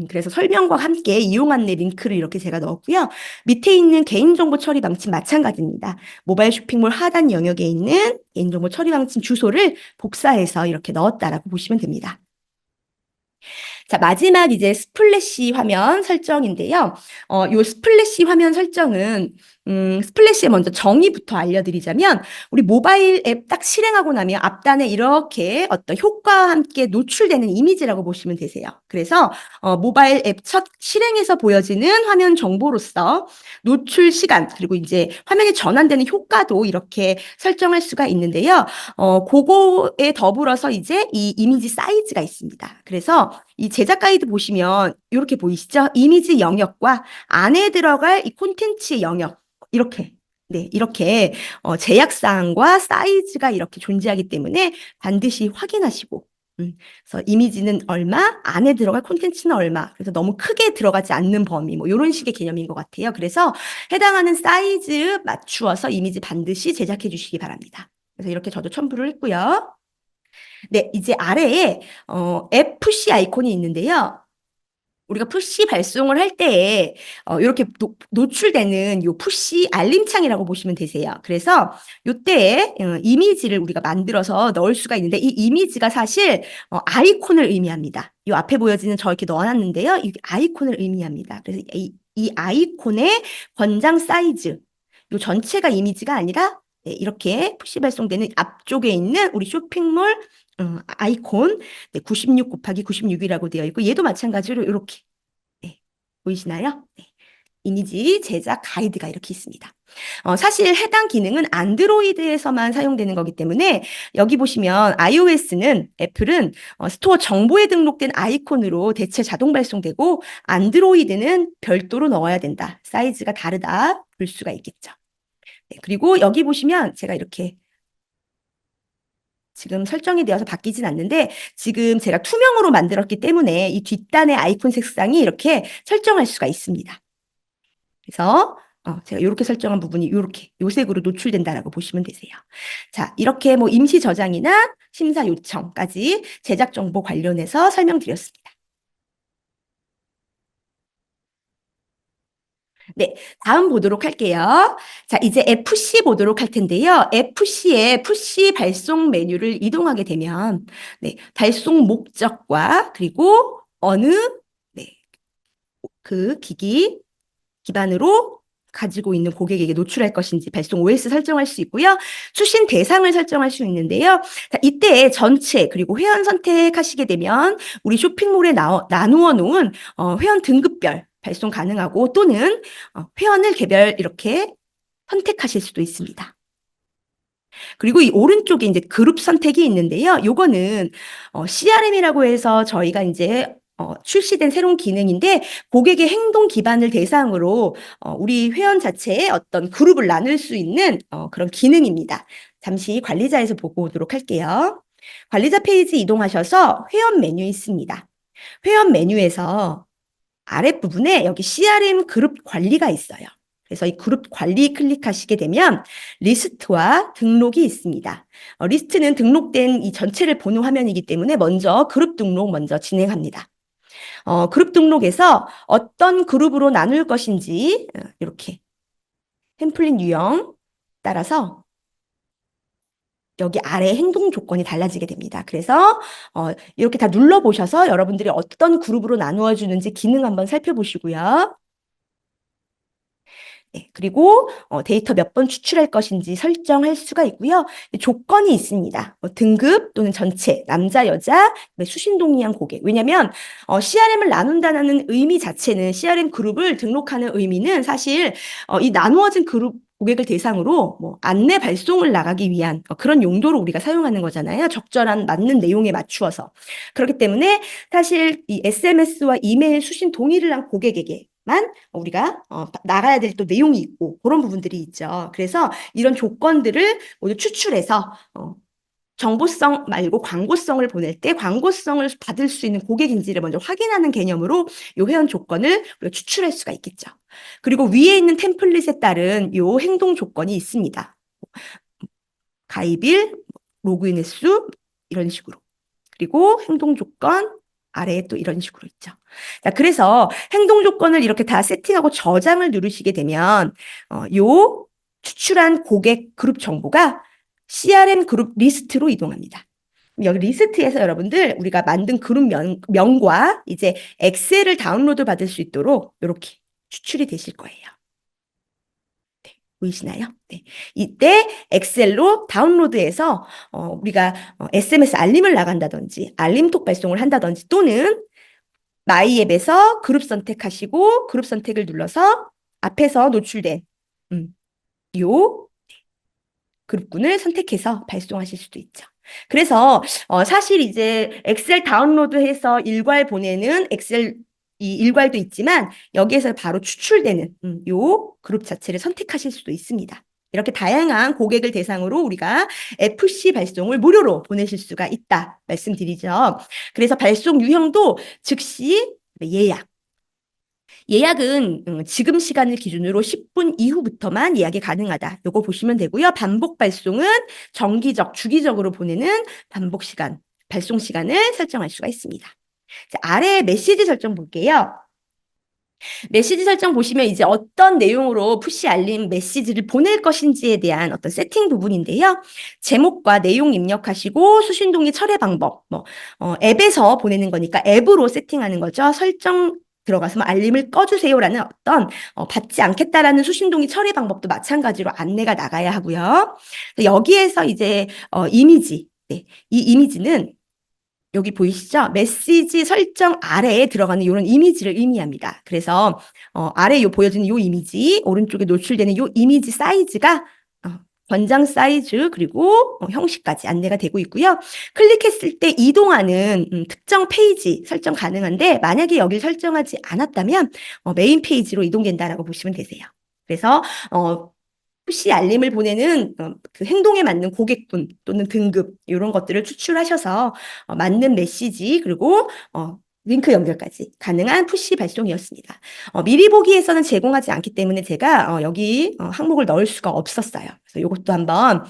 그래서 설명과 함께 이용 안내 링크를 이렇게 제가 넣었고요. 밑에 있는 개인정보 처리 방침 마찬가지입니다. 모바일 쇼핑몰 하단 영역에 있는 개인정보 처리 방침 주소를 복사해서 이렇게 넣었다라고 보시면 됩니다. 자, 마지막 이제 스플래시 화면 설정인데요. 요 스플래시 화면 설정은 스플래시에 먼저 정의부터 알려드리자면 우리 모바일 앱 딱 실행하고 나면 앞단에 이렇게 어떤 효과와 함께 노출되는 이미지라고 보시면 되세요. 그래서 모바일 앱 첫 실행에서 보여지는 화면 정보로서 노출 시간 그리고 이제 화면에 전환되는 효과도 이렇게 설정할 수가 있는데요. 그거에 더불어서 이제 이 이미지 사이즈가 있습니다. 그래서 이 제작 가이드 보시면 이렇게 보이시죠? 이미지 영역과 안에 들어갈 이 콘텐츠 영역 이렇게 네, 이렇게 제약사항과 사이즈가 이렇게 존재하기 때문에 반드시 확인하시고 그래서 이미지는 얼마, 안에 들어갈 콘텐츠는 얼마, 그래서 너무 크게 들어가지 않는 범위, 뭐 이런 식의 개념인 것 같아요. 그래서 해당하는 사이즈 맞추어서 이미지 반드시 제작해 주시기 바랍니다. 그래서 이렇게 저도 첨부를 했고요. 네, 이제 아래에 앱 푸시 아이콘이 있는데요. 우리가 푸시 발송을 할 때에 이렇게 노출되는 요 푸시 알림창이라고 보시면 되세요. 그래서 요때에 이미지를 우리가 만들어서 넣을 수가 있는데 이 이미지가 사실 아이콘을 의미합니다. 요 앞에 보여지는 저 이렇게 넣어놨는데요. 이 아이콘을 의미합니다. 그래서 이 아이콘의 권장 사이즈 요 전체가 이미지가 아니라 네, 이렇게 푸시 발송되는 앞쪽에 있는 우리 쇼핑몰 아이콘 네, 96 곱하기 96이라고 되어 있고 얘도 마찬가지로 이렇게 네, 보이시나요? 네, 이미지 제작 가이드가 이렇게 있습니다. 사실 해당 기능은 안드로이드에서만 사용되는 거기 때문에 여기 보시면 iOS는 애플은 스토어 정보에 등록된 아이콘으로 대체 자동 발송되고 안드로이드는 별도로 넣어야 된다. 사이즈가 다르다 볼 수가 있겠죠. 네, 그리고 여기 보시면 제가 이렇게 지금 설정이 되어서 바뀌진 않는데 지금 제가 투명으로 만들었기 때문에 이 뒷단의 아이콘 색상이 이렇게 설정할 수가 있습니다. 그래서 제가 이렇게 설정한 부분이 이렇게 요색으로 노출된다라고 보시면 되세요. 자, 이렇게 뭐 임시 저장이나 심사 요청까지 제작 정보 관련해서 설명드렸습니다. 네, 다음 보도록 할게요. 자, 이제 FC 보도록 할 텐데요. FC의 푸시 발송 메뉴를 이동하게 되면, 네, 발송 목적과 그리고 어느, 네, 그 기기 기반으로 가지고 있는 고객에게 노출할 것인지 발송 OS 설정할 수 있고요. 수신 대상을 설정할 수 있는데요. 자, 이때 전체 그리고 회원 선택하시게 되면 우리 쇼핑몰에 나누어 놓은 회원 등급별 발송 가능하고 또는 회원을 개별 이렇게 선택하실 수도 있습니다. 그리고 이 오른쪽에 이제 그룹 선택이 있는데요. 요거는 CRM이라고 해서 저희가 이제 출시된 새로운 기능인데 고객의 행동 기반을 대상으로 우리 회원 자체의 어떤 그룹을 나눌 수 있는 그런 기능입니다. 잠시 관리자에서 보고 오도록 할게요. 관리자 페이지 이동하셔서 회원 메뉴 있습니다. 회원 메뉴에서 아랫부분에 여기 CRM 그룹 관리가 있어요. 그래서 이 그룹 관리 클릭하시게 되면 리스트와 등록이 있습니다. 리스트는 등록된 이 전체를 보는 화면이기 때문에 먼저 그룹 등록 먼저 진행합니다. 그룹 등록에서 어떤 그룹으로 나눌 것인지 이렇게 템플릿 유형 따라서 여기 아래 행동 조건이 달라지게 됩니다. 그래서 이렇게 다 눌러보셔서 여러분들이 어떤 그룹으로 나누어 주는지 기능 한번 살펴보시고요. 네, 그리고 데이터 몇 번 추출할 것인지 설정할 수가 있고요. 조건이 있습니다. 등급 또는 전체, 남자, 여자, 수신 동의한 고객. 왜냐하면 CRM을 나눈다는 의미 자체는 CRM 그룹을 등록하는 의미는 사실 이 나누어진 그룹 고객을 대상으로 뭐 안내 발송을 나가기 위한 그런 용도로 우리가 사용하는 거잖아요. 적절한 맞는 내용에 맞추어서. 그렇기 때문에 사실 이 SMS와 이메일 수신 동의를 한 고객에게만 우리가 나가야 될 또 내용이 있고 그런 부분들이 있죠. 그래서 이런 조건들을 모두 추출해서 정보성 말고 광고성을 보낼 때 광고성을 받을 수 있는 고객인지를 먼저 확인하는 개념으로 이 회원 조건을 우리가 추출할 수가 있겠죠. 그리고 위에 있는 템플릿에 따른 이 행동 조건이 있습니다. 가입일, 로그인 횟수 이런 식으로. 그리고 행동 조건 아래에 또 이런 식으로 있죠. 자, 그래서 행동 조건을 이렇게 다 세팅하고 저장을 누르시게 되면 요 추출한 고객 그룹 정보가 CRM 그룹 리스트로 이동합니다. 여기 리스트에서 여러분들 우리가 만든 그룹 명과 이제 엑셀을 다운로드 받을 수 있도록 이렇게 추출이 되실 거예요. 보이시나요? 네. 이때 엑셀로 다운로드해서 우리가 SMS 알림을 나간다든지 알림톡 발송을 한다든지 또는 마이 앱에서 그룹 선택하시고 그룹 선택을 눌러서 앞에서 노출된 요 그룹군을 선택해서 발송하실 수도 있죠. 그래서 사실 이제 엑셀 다운로드해서 일괄 보내는 엑셀 이 일괄도 있지만 여기에서 바로 추출되는 요 그룹 자체를 선택하실 수도 있습니다. 이렇게 다양한 고객을 대상으로 우리가 FC 발송을 무료로 보내실 수가 있다 말씀드리죠. 그래서 발송 유형도 즉시 예약. 예약은 지금 시간을 기준으로 10분 이후부터만 예약이 가능하다. 요거 보시면 되고요. 반복 발송은 정기적, 주기적으로 보내는 반복 시간, 발송 시간을 설정할 수가 있습니다. 자, 아래 메시지 설정 볼게요. 메시지 설정 보시면 이제 어떤 내용으로 푸시 알림 메시지를 보낼 것인지에 대한 어떤 세팅 부분인데요. 제목과 내용 입력하시고 수신 동의 철회 방법, 앱에서 보내는 거니까 앱으로 세팅하는 거죠. 설정 들어가서 알림을 꺼주세요라는 어떤 받지 않겠다라는 수신 동의 처리 방법도 마찬가지로 안내가 나가야 하고요. 여기에서 이제 이미지, 네, 이 이미지는 여기 보이시죠? 메시지 설정 아래에 들어가는 이런 이미지를 의미합니다. 그래서 아래에 보여지는 이 이미지, 오른쪽에 노출되는 이 이미지 사이즈가 권장 사이즈 그리고 형식까지 안내가 되고 있고요. 클릭했을 때 이동하는 특정 페이지 설정 가능한데 만약에 여기를 설정하지 않았다면 메인 페이지로 이동된다라고 보시면 되세요. 그래서 푸시 알림을 보내는 그 행동에 맞는 고객분 또는 등급 이런 것들을 추출하셔서 맞는 메시지 그리고 링크 연결까지 가능한 푸시 발송이었습니다. 미리 보기에서는 제공하지 않기 때문에 제가 여기 항목을 넣을 수가 없었어요. 그래서 이것도 한번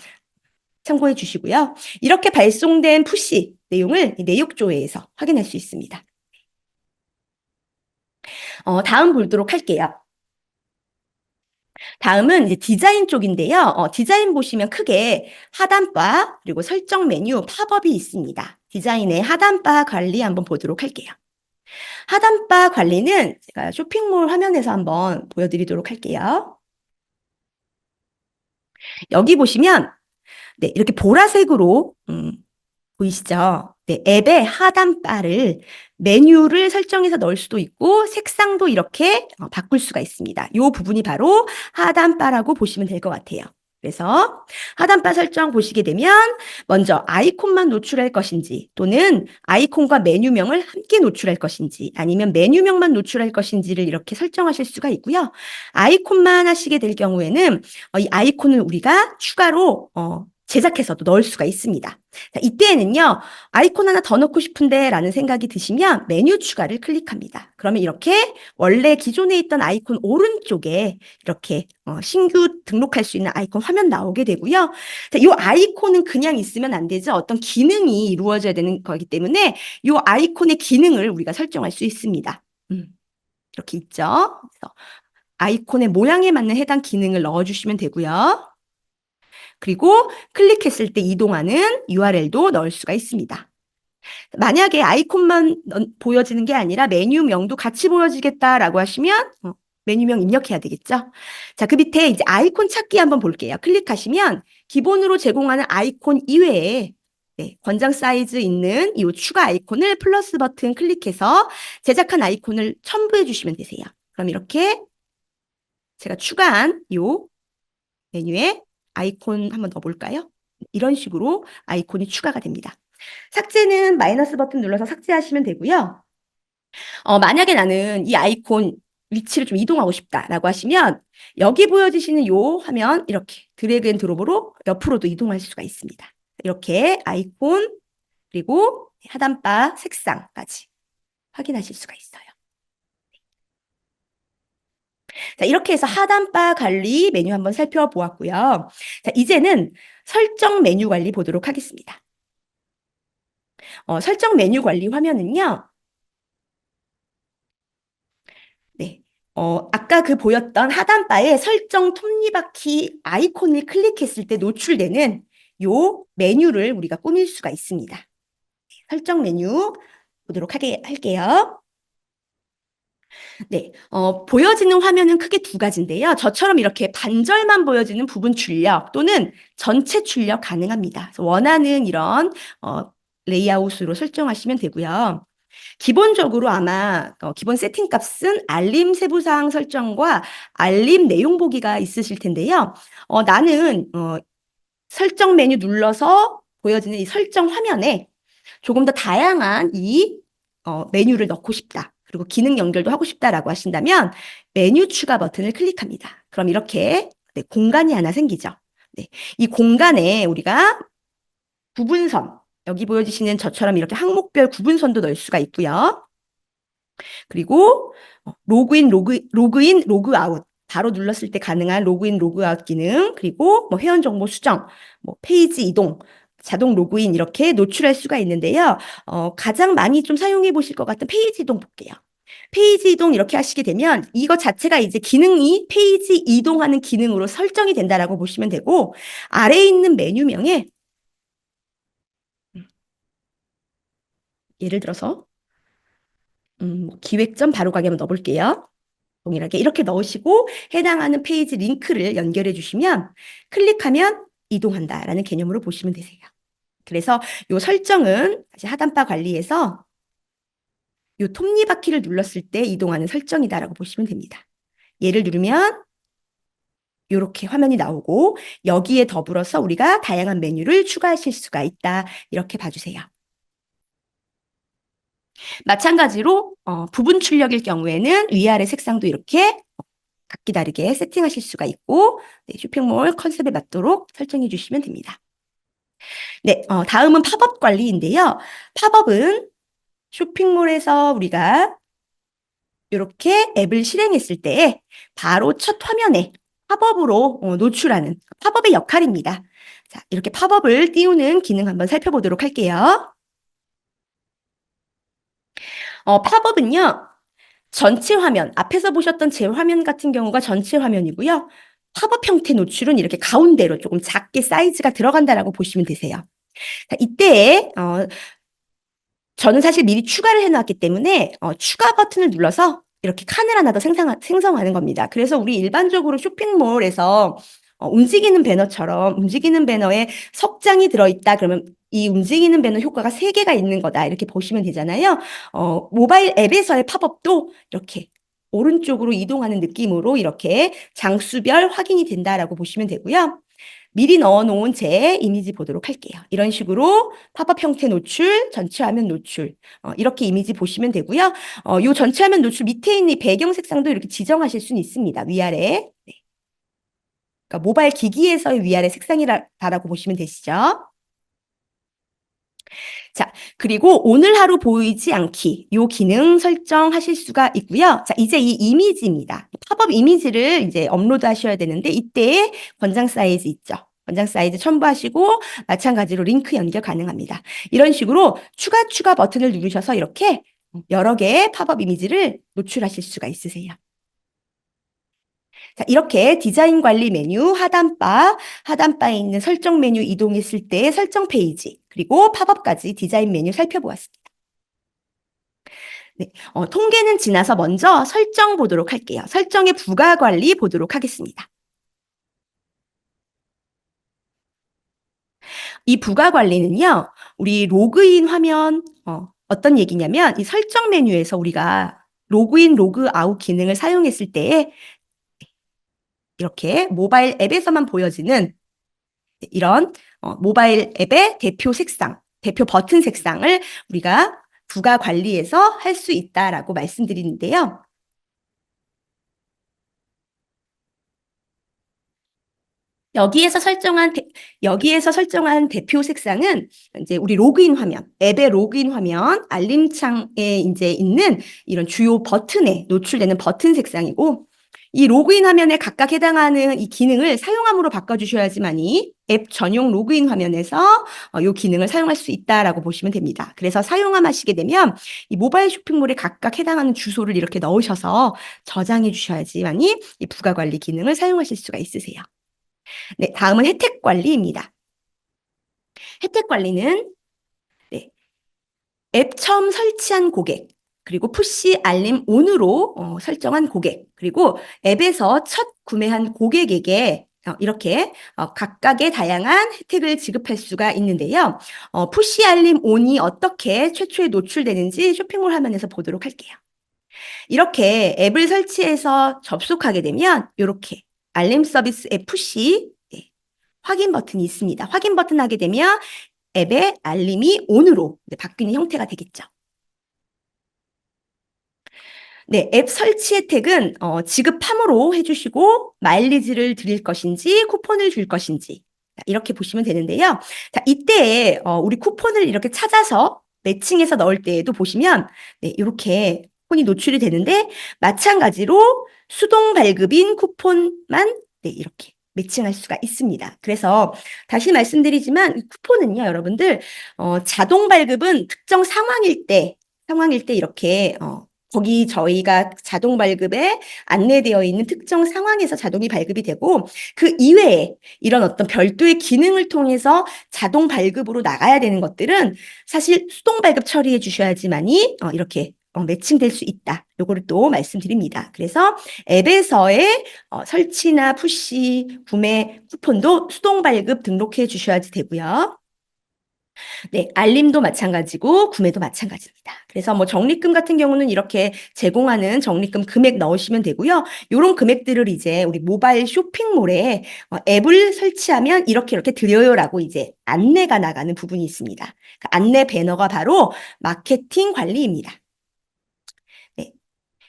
참고해 주시고요. 이렇게 발송된 푸시 내용을 내역조회에서 확인할 수 있습니다. 다음 보도록 할게요. 다음은 이제 디자인 쪽인데요. 디자인 보시면 크게 하단바 그리고 설정 메뉴 팝업이 있습니다. 디자인의 하단바 관리 한번 보도록 할게요. 하단바 관리는 제가 쇼핑몰 화면에서 한번 보여드리도록 할게요. 여기 보시면 네, 이렇게 보라색으로 보이시죠? 네, 앱의 하단바를 메뉴를 설정해서 넣을 수도 있고 색상도 이렇게 바꿀 수가 있습니다. 이 부분이 바로 하단바라고 보시면 될 것 같아요. 그래서 하단바 설정 보시게 되면 먼저 아이콘만 노출할 것인지 또는 아이콘과 메뉴명을 함께 노출할 것인지 아니면 메뉴명만 노출할 것인지를 이렇게 설정하실 수가 있고요. 아이콘만 하시게 될 경우에는 이 아이콘을 우리가 추가로 제작해서도 넣을 수가 있습니다. 자, 이때에는요, 아이콘 하나 더 넣고 싶은데 라는 생각이 드시면 메뉴 추가를 클릭합니다. 그러면 이렇게 원래 기존에 있던 아이콘 오른쪽에 이렇게 신규 등록할 수 있는 아이콘 화면 나오게 되고요. 자, 이 아이콘은 그냥 있으면 안 되죠. 어떤 기능이 이루어져야 되는 거기 때문에 이 아이콘의 기능을 우리가 설정할 수 있습니다. 이렇게 있죠. 그래서 아이콘의 모양에 맞는 해당 기능을 넣어주시면 되고요. 그리고 클릭했을 때 이동하는 URL도 넣을 수가 있습니다. 만약에 아이콘만 보여지는 게 아니라 메뉴명도 같이 보여지겠다라고 하시면 메뉴명 입력해야 되겠죠. 자, 그 밑에 이제 아이콘 찾기 한번 볼게요. 클릭하시면 기본으로 제공하는 아이콘 이외에 네, 권장 사이즈 있는 이 추가 아이콘을 플러스 버튼 클릭해서 제작한 아이콘을 첨부해 주시면 되세요. 그럼 이렇게 제가 추가한 이 메뉴에 아이콘 한번 넣어볼까요? 이런 식으로 아이콘이 추가가 됩니다. 삭제는 마이너스 버튼 눌러서 삭제하시면 되고요. 만약에 나는 이 아이콘 위치를 좀 이동하고 싶다라고 하시면 여기 보여지시는 이 화면 이렇게 드래그 앤 드롭으로 옆으로도 이동할 수가 있습니다. 이렇게 아이콘 그리고 하단바 색상까지 확인하실 수가 있어요. 자, 이렇게 해서 하단바 관리 메뉴 한번 살펴보았고요. 자, 이제는 설정 메뉴 관리 보도록 하겠습니다. 설정 메뉴 관리 화면은요. 네. 아까 그 보였던 하단바에 설정 톱니바퀴 아이콘을 클릭했을 때 노출되는 요 메뉴를 우리가 꾸밀 수가 있습니다. 설정 메뉴 보도록 할게요. 네, 보여지는 화면은 크게 두 가지인데요. 저처럼 이렇게 반절만 보여지는 부분 출력 또는 전체 출력 가능합니다. 그래서 원하는 이런 레이아웃으로 설정하시면 되고요. 기본적으로 아마 기본 세팅 값은 알림 세부사항 설정과 알림 내용 보기가 있으실 텐데요. 나는 설정 메뉴 눌러서 보여지는 이 설정 화면에 조금 더 다양한 이 메뉴를 넣고 싶다. 그리고 기능 연결도 하고 싶다라고 하신다면 메뉴 추가 버튼을 클릭합니다. 그럼 이렇게 네, 공간이 하나 생기죠. 네, 이 공간에 우리가 구분선, 여기 보여주시는 저처럼 이렇게 항목별 구분선도 넣을 수가 있고요. 그리고 로그인, 로그아웃. 바로 눌렀을 때 가능한 로그인, 로그아웃 기능, 그리고 뭐 회원 정보 수정, 뭐 페이지 이동, 자동 로그인 이렇게 노출할 수가 있는데요. 가장 많이 좀 사용해 보실 것 같은 페이지 이동 볼게요. 페이지 이동 이렇게 하시게 되면 이거 자체가 이제 기능이 페이지 이동하는 기능으로 설정이 된다라고 보시면 되고 아래에 있는 메뉴명에 예를 들어서 기획전 바로가기 한번 넣어볼게요. 동일하게 이렇게 넣으시고 해당하는 페이지 링크를 연결해 주시면 클릭하면 이동한다라는 개념으로 보시면 되세요. 그래서 이 설정은 다시 하단바 관리에서 이 톱니바퀴를 눌렀을 때 이동하는 설정이다라고 보시면 됩니다. 얘를 누르면 이렇게 화면이 나오고 여기에 더불어서 우리가 다양한 메뉴를 추가하실 수가 있다. 이렇게 봐주세요. 마찬가지로 부분 출력일 경우에는 위아래 색상도 이렇게 각기 다르게 세팅하실 수가 있고 네, 쇼핑몰 컨셉에 맞도록 설정해 주시면 됩니다. 네, 다음은 팝업 관리인데요. 팝업은 쇼핑몰에서 우리가 이렇게 앱을 실행했을 때 바로 첫 화면에 팝업으로 노출하는 팝업의 역할입니다. 자, 이렇게 팝업을 띄우는 기능 한번 살펴보도록 할게요. 팝업은요. 전체 화면, 앞에서 보셨던 제 화면 같은 경우가 전체 화면이고요. 팝업 형태 노출은 이렇게 가운데로 조금 작게 사이즈가 들어간다라고 보시면 되세요. 자, 이때 저는 사실 미리 추가를 해놨기 때문에 추가 버튼을 눌러서 이렇게 칸을 하나 더 생성하는 겁니다. 그래서 우리 일반적으로 쇼핑몰에서 움직이는 배너처럼 움직이는 배너에 석장이 들어있다 그러면 이 움직이는 배너 효과가 3개가 있는 거다 이렇게 보시면 되잖아요. 모바일 앱에서의 팝업도 이렇게 오른쪽으로 이동하는 느낌으로 이렇게 장수별 확인이 된다라고 보시면 되고요. 미리 넣어놓은 제 이미지 보도록 할게요. 이런 식으로 팝업 형태 노출, 전체 화면 노출 이렇게 이미지 보시면 되고요. 요 전체 화면 노출 밑에 있는 이 배경 색상도 이렇게 지정하실 수는 있습니다. 위아래. 네. 그러니까 모바일 기기에서의 위아래 색상이라고 보시면 되시죠. 자, 그리고 오늘 하루 보이지 않기 요 기능 설정하실 수가 있고요. 자, 이제 이 이미지입니다. 팝업 이미지를 이제 업로드 하셔야 되는데 이때 권장 사이즈 있죠. 권장 사이즈 첨부하시고 마찬가지로 링크 연결 가능합니다. 이런 식으로 추가 버튼을 누르셔서 이렇게 여러 개의 팝업 이미지를 노출하실 수가 있으세요. 자, 이렇게 디자인 관리 메뉴 하단바에 있는 설정 메뉴 이동했을 때 설정 페이지, 그리고 팝업까지 디자인 메뉴 살펴보았습니다. 네, 통계는 지나서 먼저 설정 보도록 할게요. 설정의 부가 관리 보도록 하겠습니다. 이 부가 관리는요, 우리 로그인 화면, 어떤 얘기냐면 이 설정 메뉴에서 우리가 로그인, 로그아웃 기능을 사용했을 때 이렇게 모바일 앱에서만 보여지는 이런 모바일 앱의 대표 색상, 대표 버튼 색상을 우리가 부가 관리해서 할 수 있다라고 말씀드리는데요. 여기에서 설정한 대표 색상은 이제 우리 로그인 화면, 앱의 로그인 화면, 알림창에 이제 있는 이런 주요 버튼에 노출되는 버튼 색상이고, 이 로그인 화면에 각각 해당하는 이 기능을 사용함으로 바꿔주셔야지만이 앱 전용 로그인 화면에서 이 기능을 사용할 수 있다라고 보시면 됩니다. 그래서 사용함 하시게 되면 이 모바일 쇼핑몰에 각각 해당하는 주소를 이렇게 넣으셔서 저장해 주셔야지만이 이 부가 관리 기능을 사용하실 수가 있으세요. 네, 다음은 혜택 관리입니다. 혜택 관리는 네, 앱 처음 설치한 고객, 그리고 푸시 알림 온으로 설정한 고객, 그리고 앱에서 첫 구매한 고객에게 이렇게 각각의 다양한 혜택을 지급할 수가 있는데요. 푸시 알림 온이 어떻게 최초에 노출되는지 쇼핑몰 화면에서 보도록 할게요. 이렇게 앱을 설치해서 접속하게 되면 이렇게 알림 서비스 앱 푸시 확인 버튼이 있습니다. 확인 버튼 하게 되면 앱의 알림이 온으로 바뀌는 형태가 되겠죠. 네, 앱 설치 혜택은 지급함으로 해주시고 마일리지를 드릴 것인지 쿠폰을 줄 것인지 이렇게 보시면 되는데요. 자, 이때 우리 쿠폰을 이렇게 찾아서 매칭해서 넣을 때에도 보시면 네, 이렇게 쿠폰이 노출이 되는데 마찬가지로 수동 발급인 쿠폰만 네, 이렇게 매칭할 수가 있습니다. 그래서 다시 말씀드리지만 쿠폰은요, 여러분들 자동 발급은 특정 상황일 때 이렇게 거기 저희가 자동 발급에 안내되어 있는 특정 상황에서 자동이 발급이 되고 그 이외에 이런 어떤 별도의 기능을 통해서 자동 발급으로 나가야 되는 것들은 사실 수동 발급 처리해 주셔야지만이 이렇게 매칭될 수 있다. 요거를 또 말씀드립니다. 그래서 앱에서의 설치나 푸시, 구매 쿠폰도 수동 발급 등록해 주셔야지 되고요. 네, 알림도 마찬가지고 구매도 마찬가지입니다. 그래서 뭐 적립금 같은 경우는 이렇게 제공하는 적립금 금액 넣으시면 되고요. 요런 금액들을 이제 우리 모바일 쇼핑몰에 앱을 설치하면 이렇게 드려요라고 이제 안내가 나가는 부분이 있습니다. 그 안내 배너가 바로 마케팅 관리입니다. 네.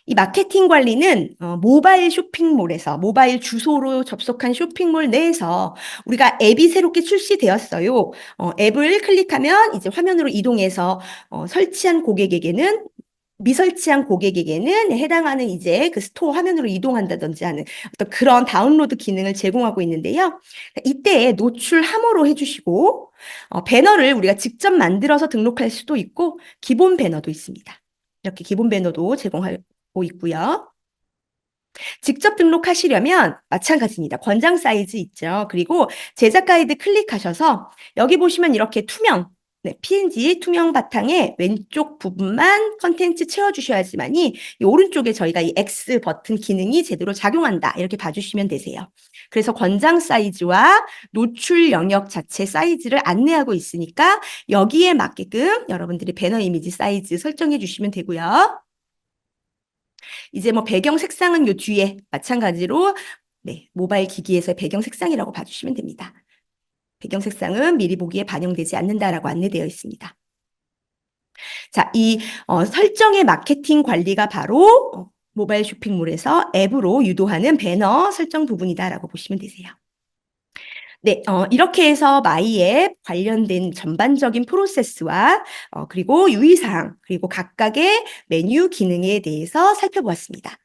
이 마케팅 관리는 모바일 쇼핑몰에서 모바일 주소로 접속한 쇼핑몰 내에서 우리가 앱이 새롭게 출시되었어요. 앱을 클릭하면 이제 화면으로 이동해서 설치한 고객에게는 미설치한 고객에게는 해당하는 이제 그 스토어 화면으로 이동한다든지 하는 어떤 그런 다운로드 기능을 제공하고 있는데요. 이때 노출 함호로 해주시고 배너를 우리가 직접 만들어서 등록할 수도 있고 기본 배너도 있습니다. 이렇게 기본 배너도 제공하고 있고요. 직접 등록하시려면 마찬가지입니다. 권장 사이즈 있죠. 그리고 제작 가이드 클릭하셔서 여기 보시면 이렇게 투명, PNG 투명 바탕에 왼쪽 부분만 컨텐츠 채워주셔야지만이 이 오른쪽에 저희가 이 X 버튼 기능이 제대로 작용한다. 이렇게 봐주시면 되세요. 그래서 권장 사이즈와 노출 영역 자체 사이즈를 안내하고 있으니까 여기에 맞게끔 여러분들이 배너 이미지 사이즈 설정해 주시면 되고요. 이제 뭐 배경 색상은 요 뒤에 마찬가지로 모바일 기기에서의 배경 색상이라고 봐주시면 됩니다. 배경 색상은 미리 보기에 반영되지 않는다라고 안내되어 있습니다. 자, 이 설정의 마케팅 관리가 바로 모바일 쇼핑몰에서 앱으로 유도하는 배너 설정 부분이다라고 보시면 되세요. 네, 이렇게 해서 마이앱 관련된 전반적인 프로세스와 그리고 유의사항, 그리고 각각의 메뉴 기능에 대해서 살펴보았습니다.